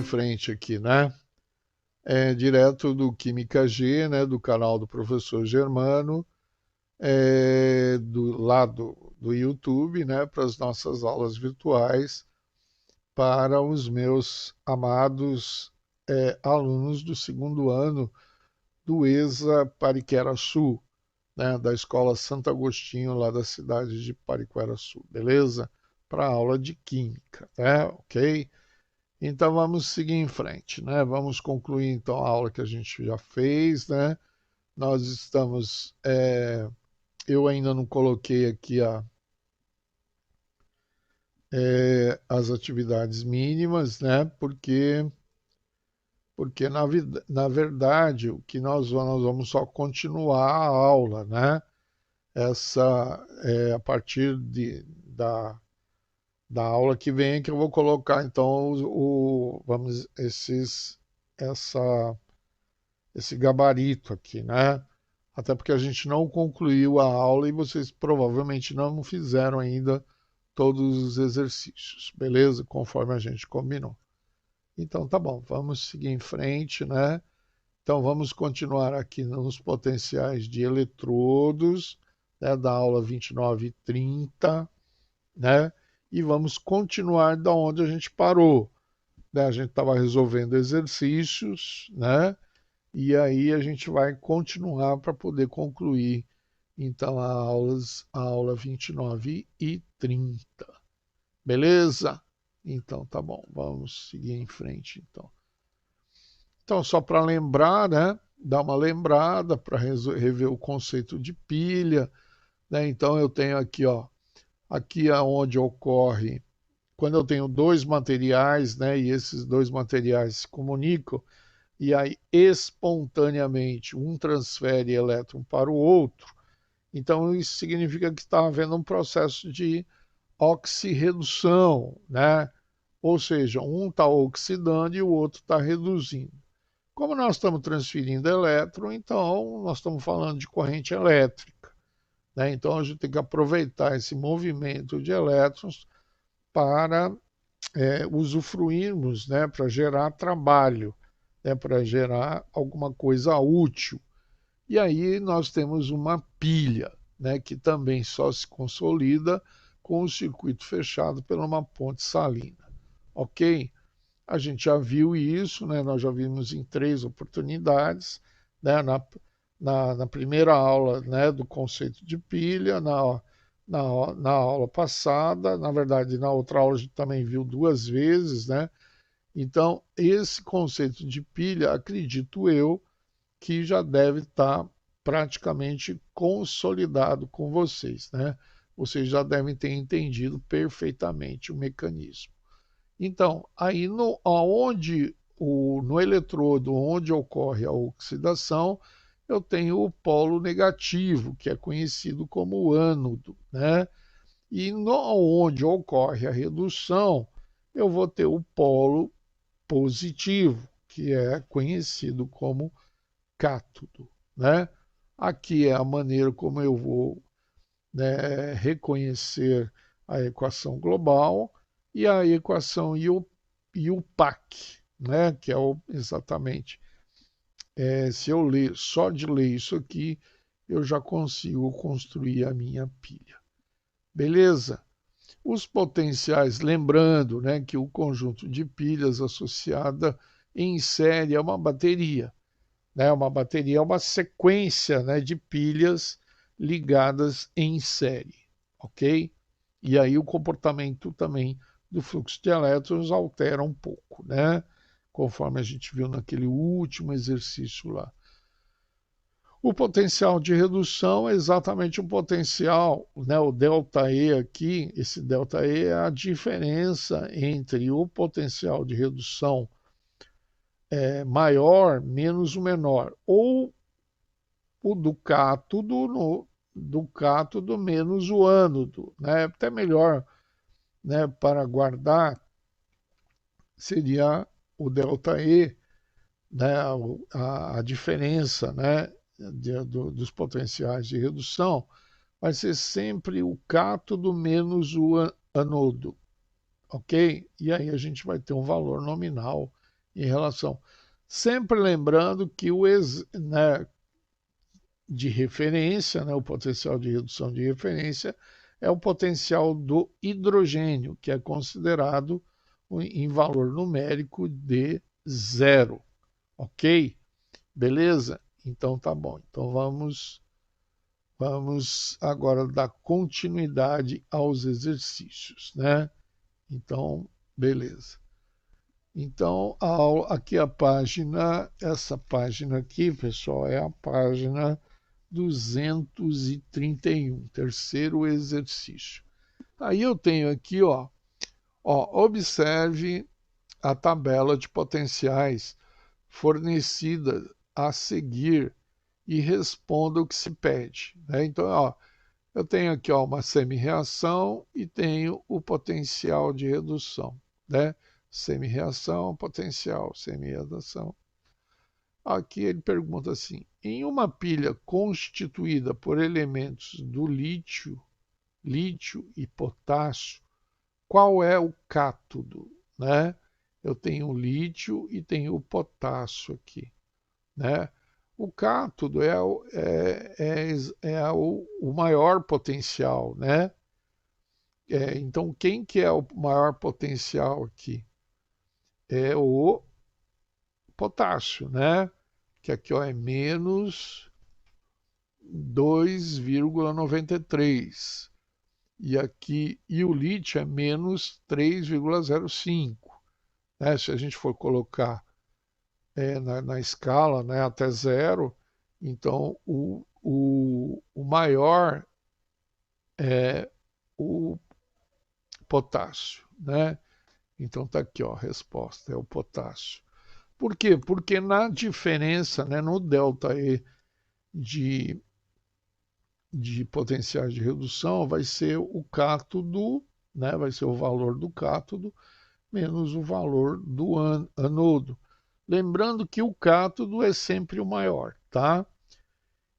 frente aqui, né? Direto do Química G, né? Do canal do professor Germano, do lado do YouTube, né? Para as nossas aulas virtuais, para os meus amados alunos do segundo ano do ESA Pariquera-Sul, né? Da Escola Santo Agostinho, lá da cidade de Pariquera-Sul, beleza? Para a aula de Química, né? Ok? Então vamos seguir em frente, né? Vamos concluir então a aula que a gente já fez, né? Nós estamos, eu ainda não coloquei aqui as atividades mínimas, né? Porque na verdade o que nós vamos só continuar a aula, né? A partir da aula que vem que eu vou colocar então essa esse gabarito aqui, né? Até porque a gente não concluiu a aula e vocês provavelmente não fizeram ainda todos os exercícios, beleza? Conforme a gente combinou. Então tá bom, vamos seguir em frente, né? Então vamos continuar aqui nos potenciais de eletrodos, né, da aula 29 e 30, né? E vamos continuar da onde a gente parou, né? A gente estava resolvendo exercícios, né? E aí a gente vai continuar para poder concluir então a aula 29 e 30. Beleza? Então tá bom, vamos seguir em frente então. Então só para lembrar, né? Dar uma lembrada para rever o conceito de pilha, né? Então eu tenho aqui, ó, aqui é onde ocorre quando eu tenho dois materiais, né? E esses dois materiais se comunicam, e aí espontaneamente um transfere elétron para o outro, então isso significa que está havendo um processo de oxirredução, né? Ou seja, um está oxidando e o outro está reduzindo. Como nós estamos transferindo elétron, então nós estamos falando de corrente elétrica, né? Então a gente tem que aproveitar esse movimento de elétrons para usufruirmos, né? Para gerar trabalho, né, para gerar alguma coisa útil. E aí nós temos uma pilha, né, que também só se consolida com o circuito fechado por uma ponte salina. Ok? A gente já viu isso, né, nós já vimos em três oportunidades, né, na primeira aula, né, do conceito de pilha, na aula passada, na verdade, na outra aula a gente também viu duas vezes, né? Então, esse conceito de pilha, acredito eu, que já deve estar praticamente consolidado com vocês, né? Vocês já devem ter entendido perfeitamente o mecanismo. Então, aí no eletrodo onde ocorre a oxidação, eu tenho o polo negativo, que é conhecido como ânodo, né? E onde ocorre a redução, eu vou ter o polo positivo, que é conhecido como cátodo, né? Aqui é a maneira como eu vou, né, reconhecer a equação global e a equação IUPAC, né? Que é exatamente, se eu ler, só de ler isso aqui, eu já consigo construir a minha pilha. Beleza? Os potenciais, lembrando, né, que o conjunto de pilhas associada em série é uma bateria, né? Uma bateria é uma sequência, né, de pilhas ligadas em série, ok? E aí o comportamento também do fluxo de elétrons altera um pouco, né? Conforme a gente viu naquele último exercício lá. O potencial de redução é exatamente o potencial, né? O ΔE aqui, esse ΔE é a diferença entre o potencial de redução maior menos o menor, ou o do cátodo do cátodo menos o ânodo, né? Até melhor, né, para guardar seria o ΔE, né, a diferença, né, dos potenciais de redução vai ser sempre o cátodo menos o anodo, ok? E aí a gente vai ter um valor nominal em relação. Sempre lembrando que né, de referência, né, o potencial de redução de referência, é o potencial do hidrogênio, que é considerado em valor numérico de zero. Ok? Beleza? Então tá bom. Então vamos agora dar continuidade aos exercícios, né? Então, beleza. Então, aqui a página, essa página aqui, pessoal, é a página 231, terceiro exercício. Aí eu tenho aqui, observe a tabela de potenciais fornecida a seguir e responda o que se pede, né? Então, eu tenho aqui uma semi-reação e tenho o potencial de redução, né? Semi-reação, potencial, semi-reação. Aqui ele pergunta assim: em uma pilha constituída por elementos do lítio e potássio, qual é o cátodo, né? Eu tenho o lítio e tenho o potássio aqui, né? O cátodo é o maior potencial, né? Então, quem que é o maior potencial aqui? É o potássio, né? Que aqui é menos 2,93. E o lítio é menos 3,05. Né? Se a gente for colocar na escala, né, até zero, então o maior é o potássio, né? Então tá aqui, a resposta é o potássio. Por quê? Porque na diferença, né, no ΔE de, de potenciais de redução, vai ser o cátodo, né, vai ser o valor do cátodo menos o valor do anodo. Lembrando que o cátodo é sempre o maior, tá?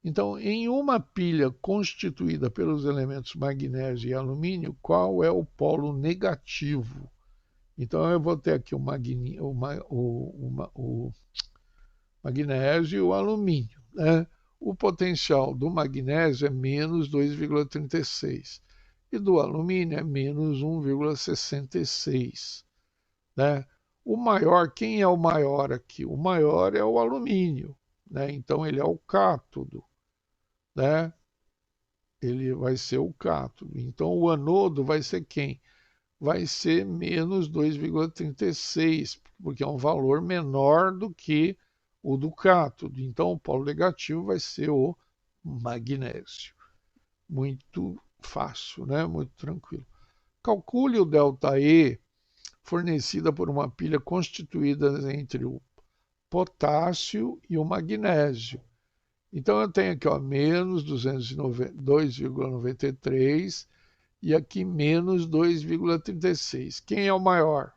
Então, em uma pilha constituída pelos elementos magnésio e alumínio, qual é o polo negativo? Então, eu vou ter aqui o magnésio e o alumínio, né? O potencial do magnésio é menos 2,36 e do alumínio é menos 1,66, né? O maior, quem é o maior aqui? O maior é o alumínio, né? Então ele é o cátodo, né? Ele vai ser o cátodo. Então o anodo vai ser quem? Vai ser menos 2,36, porque é um valor menor do que o do cátodo. Então o polo negativo vai ser o magnésio. Muito fácil, né? Muito tranquilo. Calcule o ΔE fornecida por uma pilha constituída entre o potássio e o magnésio. Então eu tenho aqui menos 202,93 e aqui menos 2,36. Quem é o maior?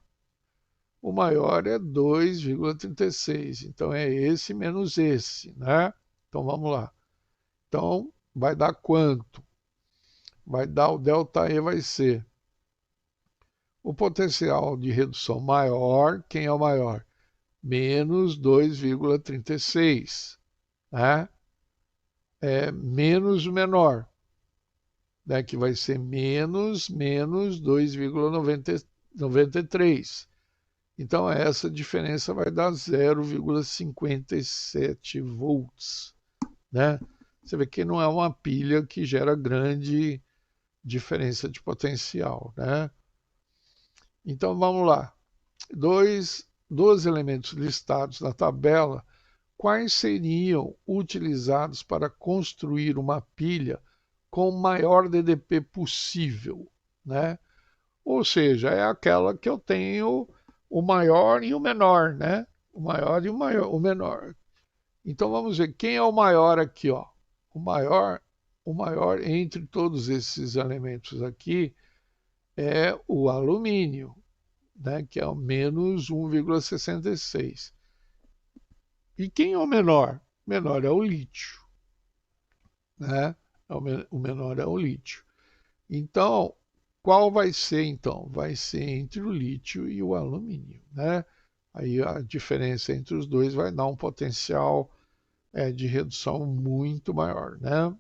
O maior é 2,36. Então é esse menos esse, né? Então vamos lá. Então vai dar quanto? Vai dar o ΔE vai ser o potencial de redução maior. Quem é o maior? Menos 2,36, né? Menos o menor, né? Que vai ser menos 2,93. Então, essa diferença vai dar 0,57 volts, né? Você vê que não é uma pilha que gera grande diferença de potencial, né? Então, vamos lá. Dos elementos listados na tabela, quais seriam utilizados para construir uma pilha com o maior DDP possível, né? Ou seja, é aquela que eu tenho o maior e o menor, né? O maior e o menor. Então vamos ver quem é o maior aqui, ó. O maior entre todos esses elementos aqui é o alumínio, né? Que é o menos 1,66. E quem é o menor? O menor é o lítio, né? O menor é o lítio. Então, qual vai ser então? Vai ser entre o lítio e o alumínio, né? Aí a diferença entre os dois vai dar um potencial de redução muito maior, né?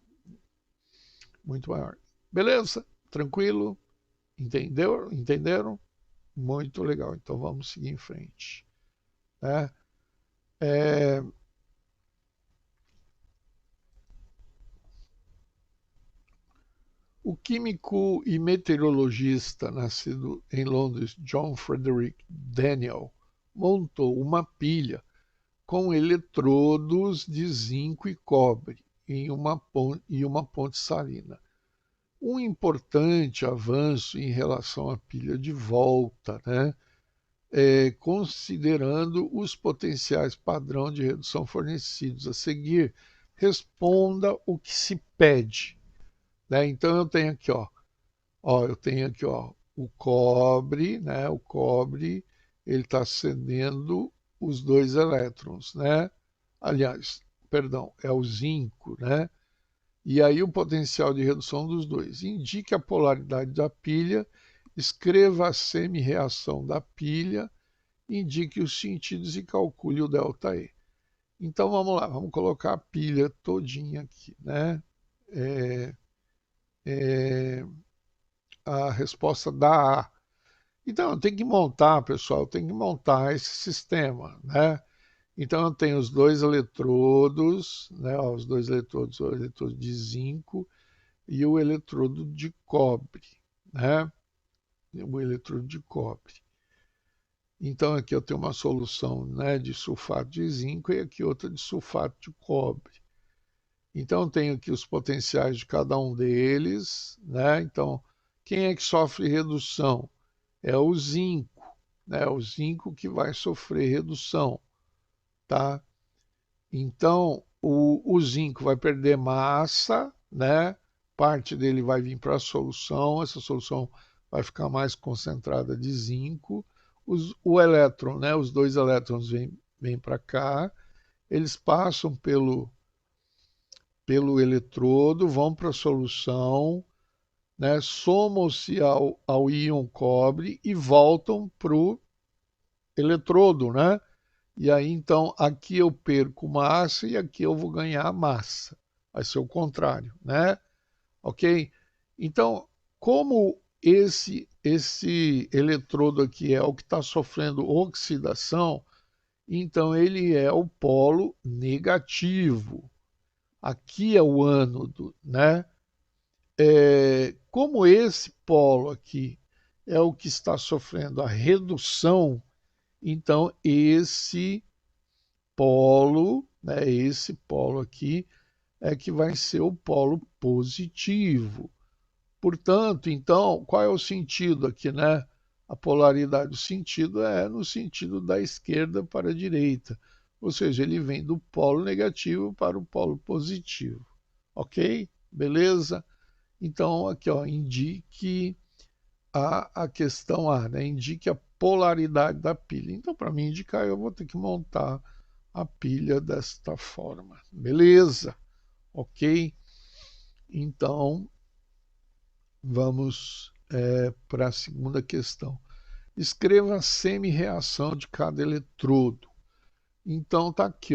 Muito maior. Beleza? Tranquilo? Entendeu? Entenderam? Muito legal. Então vamos seguir em frente. Né? É, o químico e meteorologista nascido em Londres, John Frederick Daniel, montou uma pilha com eletrodos de zinco e cobre em uma ponte salina. Um importante avanço em relação à pilha de volta, né? Considerando os potenciais padrão de redução fornecidos a seguir, responda o que se pede. Né? Então eu tenho aqui, eu tenho aqui, o cobre, né? O cobre, ele está cedendo os dois elétrons, né? Aliás, perdão, é o zinco, né? E aí o potencial de redução dos dois. Indique a polaridade da pilha, escreva a semi-reação da pilha, indique os sentidos e calcule o ΔE. Então vamos lá, vamos colocar a pilha todinha aqui, né? É, é, a resposta da A. Então eu tenho que montar, pessoal, eu tenho que montar esse sistema, né? Então eu tenho os dois eletrodos, né? Os dois eletrodos, o eletrodo de zinco e o eletrodo de cobre, né? O eletrodo de cobre. Então aqui eu tenho uma solução, né, de sulfato de zinco e aqui outra de sulfato de cobre. Então eu tenho aqui os potenciais de cada um deles, né? Então quem é que sofre redução? É o zinco, né? O zinco que vai sofrer redução, tá? Então o zinco vai perder massa, né? Parte dele vai vir para a solução, essa solução vai ficar mais concentrada de zinco. O elétron, né? Os dois elétrons vêm para cá, eles passam pelo eletrodo, vão para a solução, né? Somam-se ao íon cobre e voltam para o eletrodo, né? E aí, então, aqui eu perco massa e aqui eu vou ganhar massa. Vai ser o contrário, né? Ok? Então, como esse eletrodo aqui é o que está sofrendo oxidação, então ele é o polo negativo. Aqui é o ânodo, né? Como esse polo aqui é o que está sofrendo a redução, então esse polo aqui é que vai ser o polo positivo. Portanto, então, qual é o sentido aqui, né? A polaridade, o sentido é no sentido da esquerda para a direita, ou seja, ele vem do polo negativo para o polo positivo, ok? Beleza? Então, aqui, indique a questão A, né? Indique a polaridade da pilha. Então, para mim indicar, eu vou ter que montar a pilha desta forma. Beleza? Ok? Então, vamos para a segunda questão. Escreva a semi-reação de cada eletrodo. Então, tá aqui,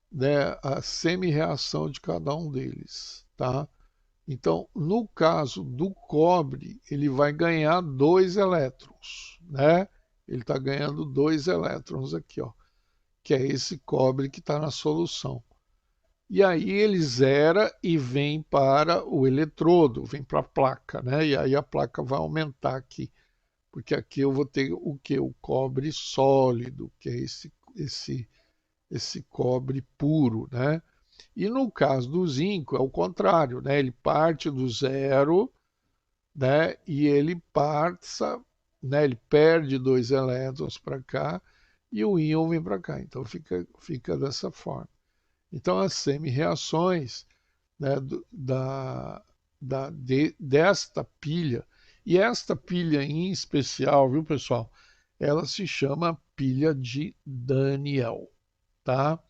né, a semi-reação de cada um deles, tá? Então, no caso do cobre, ele vai ganhar dois elétrons, né? Ele está ganhando dois elétrons aqui, que é esse cobre que está na solução. E aí ele zera e vem para o eletrodo, vem para a placa, né? E aí a placa vai aumentar aqui, porque aqui eu vou ter o que? O cobre sólido, que é esse cobre puro, né? E no caso do zinco é o contrário, né? Ele parte do zero, né? E ele passa, né? Ele perde dois elétrons para cá e o íon vem para cá. Então fica dessa forma. Então as semi-reações, né, desta pilha, e esta pilha em especial, viu pessoal? Ela se chama pilha de Daniel, tá?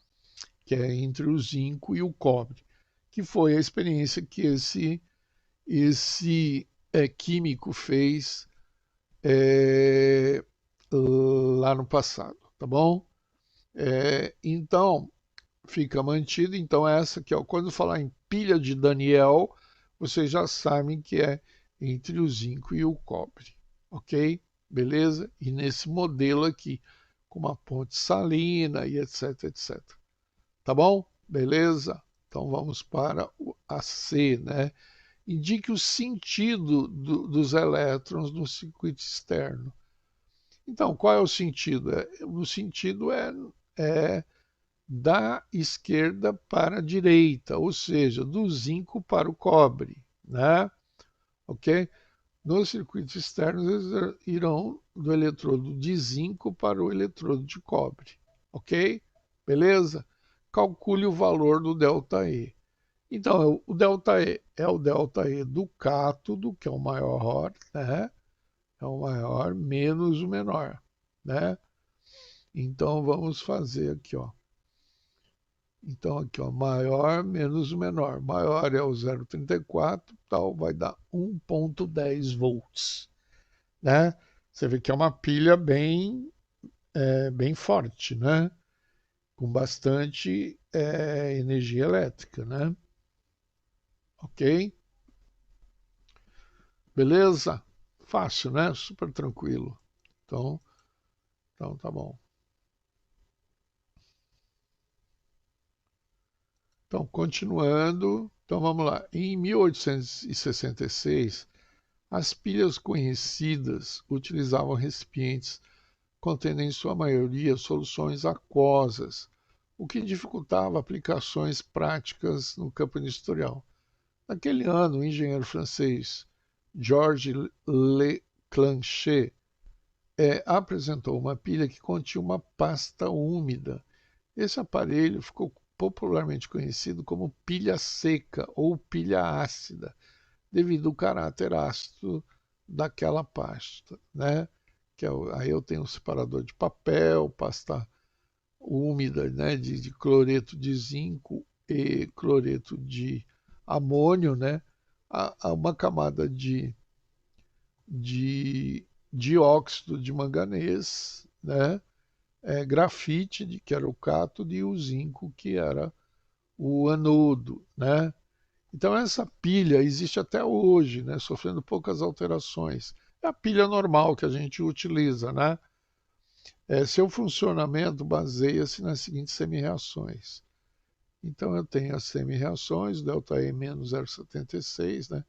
Que é entre o zinco e o cobre, que foi a experiência que esse químico fez é, lá no passado. tá bom? Então, fica mantido. Então, essa aqui, ó, quando falar em pilha de Daniel, vocês já sabem que é entre o zinco e o cobre, ok? Beleza? E nesse modelo aqui, com uma ponte salina e etc, etc. Tá bom? Beleza? Então vamos para a C, né? Indique o sentido dos elétrons no circuito externo. Então, qual é o sentido? O sentido é da esquerda para a direita, ou seja, do zinco para o cobre, né? Ok? Nos circuitos externos, eles irão do eletrodo de zinco para o eletrodo de cobre, ok? Beleza? Calcule o valor do ΔE. Então, o ΔE é o ΔE do cátodo, que é o maior, né? É o maior menos o menor, né? Então, vamos fazer aqui, ó. Então, aqui, ó, maior menos o menor. Maior é o 0,34, tal, vai dar 1,10 volts, né? Você vê que é uma pilha bem forte, né? Com bastante energia elétrica, né? Ok? Beleza? Fácil, né? Super tranquilo. Então tá bom. Então, continuando. Então vamos lá. Em 1866, as pilhas conhecidas utilizavam recipientes contendo em sua maioria soluções aquosas, o que dificultava aplicações práticas no campo industrial. Naquele ano, o engenheiro francês Georges Leclanché apresentou uma pilha que continha uma pasta úmida. Esse aparelho ficou popularmente conhecido como pilha seca ou pilha ácida, devido ao caráter ácido daquela pasta, né? Aí eu tenho um separador de papel, pasta úmida, né, de cloreto de zinco e cloreto de amônio, né? Há uma camada de dióxido de manganês, né? Grafite, que era o cátodo, e o zinco, que era o anodo, né? Então essa pilha existe até hoje, né? Sofrendo poucas alterações. É a pilha normal que a gente utiliza, né? Seu funcionamento baseia-se nas seguintes semi-reações. Então eu tenho as semi-reações, ΔE menos 0,76, né?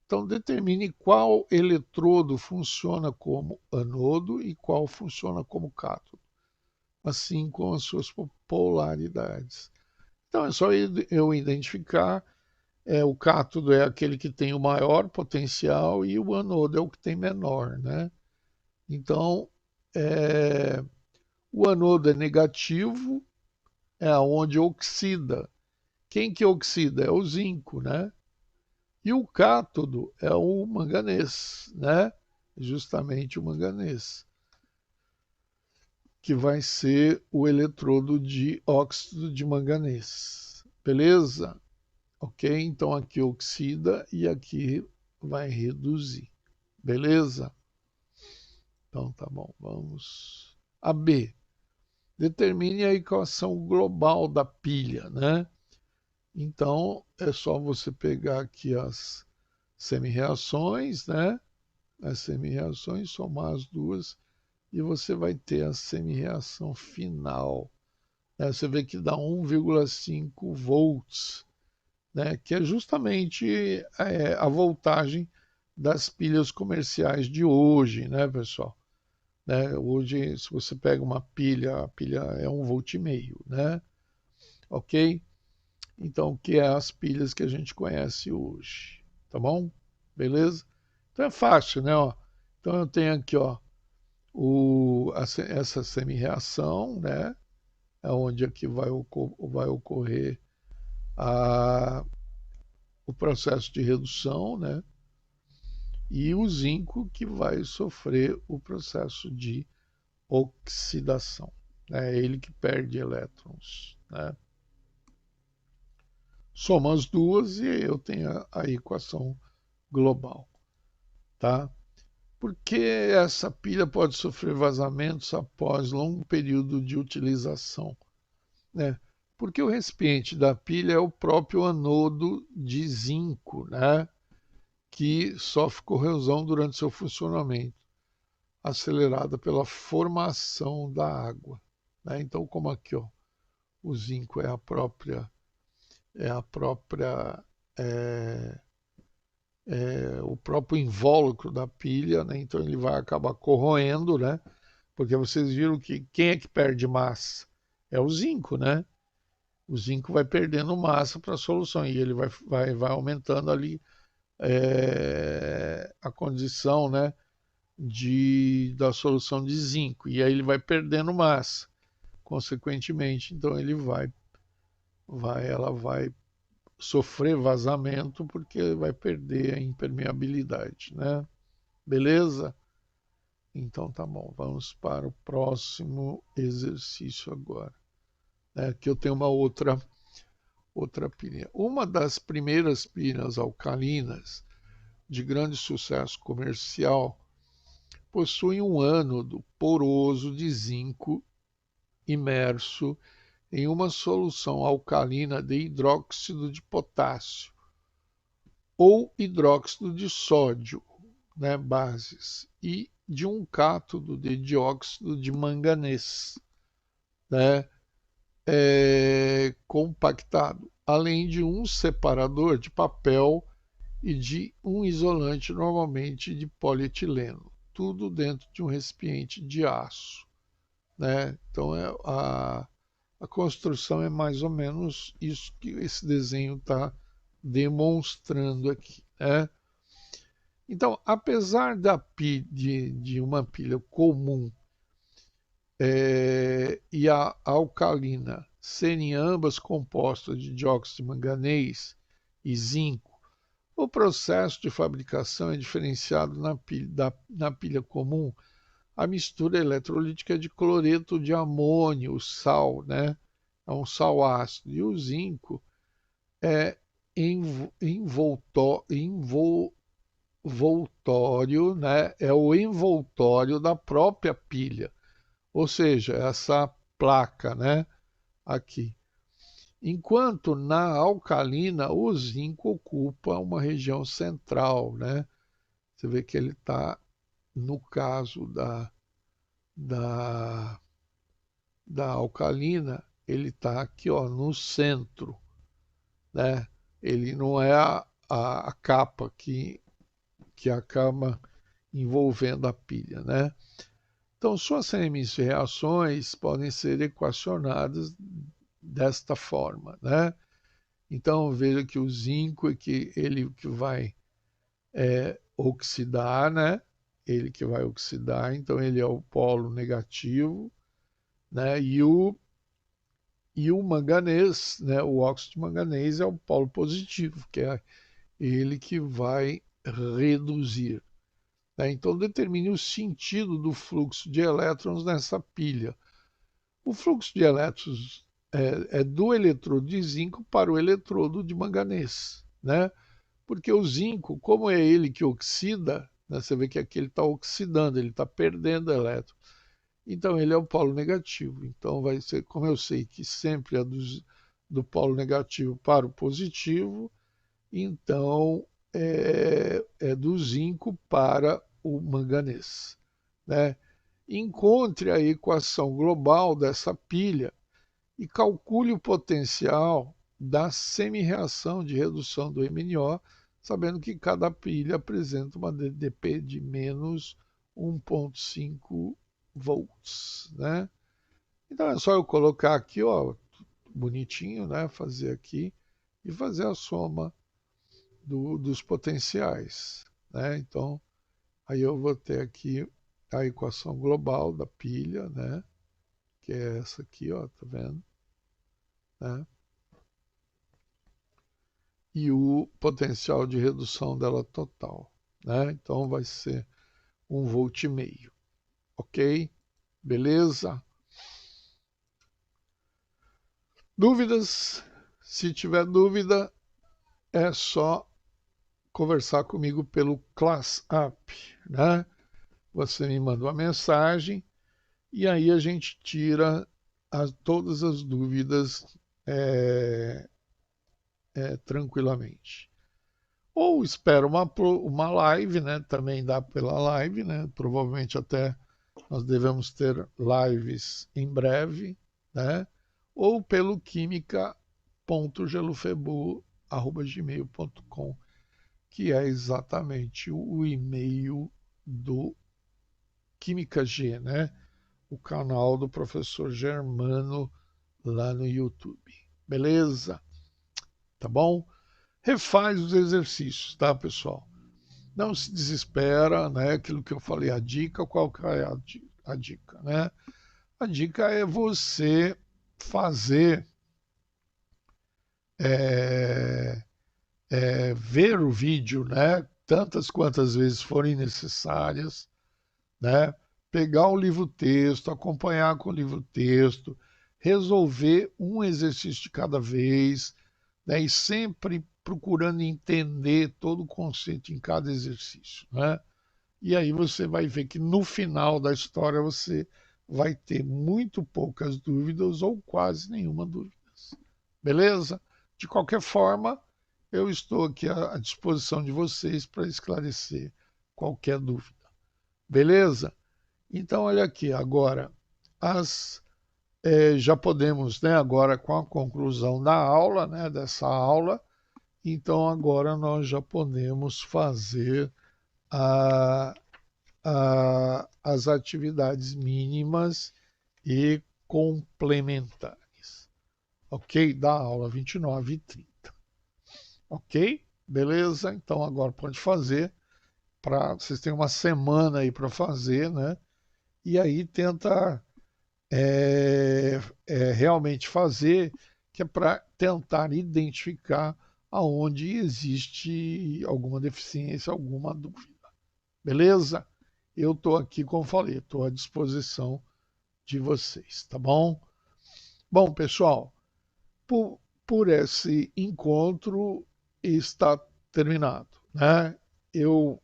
Então determine qual eletrodo funciona como anodo e qual funciona como cátodo, assim como as suas polaridades. Então é só eu identificar, o cátodo é aquele que tem o maior potencial e o anodo é o que tem menor, né? Então, é, o anodo é negativo, é onde oxida. Quem que oxida? É o zinco, né? E o cátodo é o manganês, né? Justamente o manganês, que vai ser o eletrodo de óxido de manganês. Beleza? Ok? Então aqui oxida e aqui vai reduzir. Beleza? Então tá bom. Vamos. A B. Determine a equação global da pilha, né? Então é só você pegar aqui as semi-reações, né? As semi-reações, somar as duas e você vai ter a semi-reação final. Né? Você vê que dá 1,5 volts, né? Que é justamente a voltagem das pilhas comerciais de hoje, né, pessoal? Né? Hoje, se você pega uma pilha, a pilha é 1,5 volt, né? Ok? Então, que é as pilhas que a gente conhece hoje, tá bom? Beleza? Então é fácil, né? Ó. Então eu tenho aqui, ó, essa semi-reação, né? É onde aqui vai ocorrer a, o processo de redução, né? E o zinco que vai sofrer o processo de oxidação. É ele que perde elétrons, né? Soma as duas e eu tenho a equação global, tá? Porque essa pilha pode sofrer vazamentos após longo período de utilização, né? Porque o recipiente da pilha é o próprio anodo de zinco, né? Que sofre corrosão durante seu funcionamento, acelerada pela formação da água, né? Então, como aqui, ó, o zinco é a própria é, o próprio invólucro da pilha, né? Então ele vai acabar corroendo, né? Porque vocês viram que quem é que perde massa? É o zinco, né? O zinco vai perdendo massa para a solução e ele vai aumentando ali a condição, né, da solução de zinco. E aí ele vai perdendo massa, consequentemente. Então ela vai sofrer vazamento porque vai perder a impermeabilidade, né? Beleza? Então tá bom, vamos para o próximo exercício agora, né? Que eu tenho uma outra pilha. Uma das primeiras pilhas alcalinas de grande sucesso comercial possui um ânodo poroso de zinco imerso em uma solução alcalina de hidróxido de potássio ou hidróxido de sódio, né, bases, e de um cátodo de dióxido de manganês, né, compactado, além de um separador de papel e de um isolante, normalmente de polietileno, tudo dentro de um recipiente de aço, né? Então a construção é mais ou menos isso que esse desenho está demonstrando aqui, né? Então, apesar de uma pilha comum e a alcalina serem ambas compostas de dióxido de manganês e zinco, o processo de fabricação é diferenciado na pilha comum. A mistura eletrolítica é de cloreto de amônio, sal, né? É um sal ácido. E o zinco é envoltório, né? É o envoltório da própria pilha, ou seja, essa placa, né? Aqui. Enquanto na alcalina o zinco ocupa uma região central, né? Você vê que ele está, no caso da, da alcalina, ele está aqui, ó, no centro, né? Ele não é a capa que acaba envolvendo a pilha, né? Então, suas reações podem ser equacionadas desta forma, né? Então, veja que o zinco é que ele que vai oxidar, né? Ele que vai oxidar, então ele é o polo negativo, né? E o manganês, né? O óxido de manganês é o polo positivo, que é ele que vai reduzir, né? Então, determine o sentido do fluxo de elétrons nessa pilha. O fluxo de elétrons é do eletrodo de zinco para o eletrodo de manganês, né? Porque o zinco, como é ele que oxida, né, você vê que aqui ele está oxidando, ele está perdendo elétron. Então ele é o polo negativo. Então vai ser, como eu sei que sempre é do polo negativo para o positivo, então é do zinco para o manganês, né? Encontre a equação global dessa pilha e calcule o potencial da semi-reação de redução do MNO, sabendo que cada pilha apresenta uma DDP de menos 1,5 volts, né? Então é só eu colocar aqui, ó, bonitinho, né? Fazer aqui e fazer a soma dos potenciais, né? Então aí eu vou ter aqui a equação global da pilha, né? Que é essa aqui, ó, tá vendo? Né? E o potencial de redução dela total, né? Então vai ser 1,5 volt, ok? Beleza? Dúvidas? Se tiver dúvida, é só conversar comigo pelo Class App, né? você me manda uma mensagem e aí a gente tira todas as dúvidas é, tranquilamente. Ou espera uma live, né? Também dá pela live, né? Provavelmente até nós devemos ter lives em breve, né? Ou pelo química.gelufebu@gmail.com, que é exatamente o e-mail do Química G, né? O canal do professor Germano lá no YouTube. Beleza? Tá bom? Refaz os exercícios, tá, pessoal? Não se desespera, né? Aquilo que eu falei, a dica, qual que é a dica, né? A dica é você fazer, é, ver o vídeo, né? Tantas quantas vezes forem necessárias, né? Pegar o livro-texto, acompanhar com o livro-texto, resolver um exercício de cada vez, né? E sempre procurando entender todo o conceito em cada exercício, né? E aí você vai ver que no final da história você vai ter muito poucas dúvidas ou quase nenhuma dúvida. Beleza? De qualquer forma, eu estou aqui à disposição de vocês para esclarecer qualquer dúvida. Beleza? Então, olha aqui, agora, já podemos, né, agora com a conclusão da aula, né, dessa aula, então agora nós já podemos fazer a, as atividades mínimas e complementares, ok? Da aula 29 e 30, ok? Beleza? Então agora pode fazer, vocês têm uma semana aí para fazer, né? E aí tenta realmente fazer, que é para tentar identificar aonde existe alguma deficiência, alguma dúvida. Beleza? Eu estou aqui, como falei, estou à disposição de vocês, tá bom? Bom, pessoal, por esse encontro está terminado, né? Eu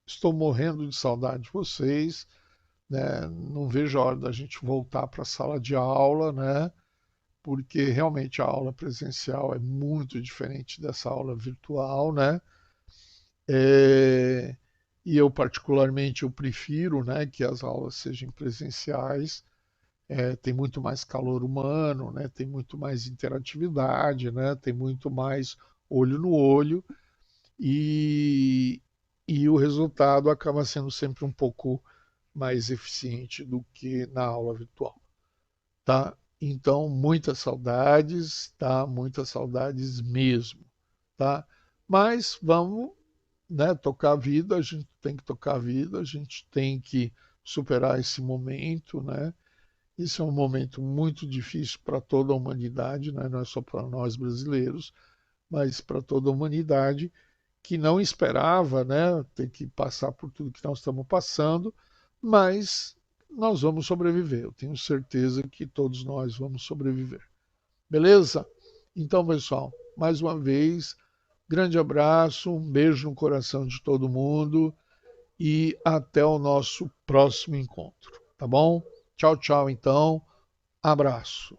estou morrendo de saudade de vocês, né? Não vejo a hora da gente voltar para a sala de aula, né? Porque realmente a aula presencial é muito diferente dessa aula virtual, né? É, e eu particularmente eu prefiro, né, que as aulas sejam presenciais. Tem muito mais calor humano, né? Tem muito mais interatividade, né? Tem muito mais olho no olho e, e o resultado acaba sendo sempre um pouco mais eficiente do que na aula virtual, tá? Então, muitas saudades, tá? Muitas saudades mesmo, tá? Mas vamos, né, tocar a vida, a gente tem que tocar a vida, a gente tem que superar esse momento, né? Isso é um momento muito difícil para toda a humanidade, né? Não é só para nós brasileiros, mas para toda a humanidade que não esperava, né, ter que passar por tudo que nós estamos passando, mas nós vamos sobreviver. Eu tenho certeza que todos nós vamos sobreviver. Beleza? Então, pessoal, mais uma vez, grande abraço, um beijo no coração de todo mundo e até o nosso próximo encontro, tá bom? Tchau, tchau, então. Abraço.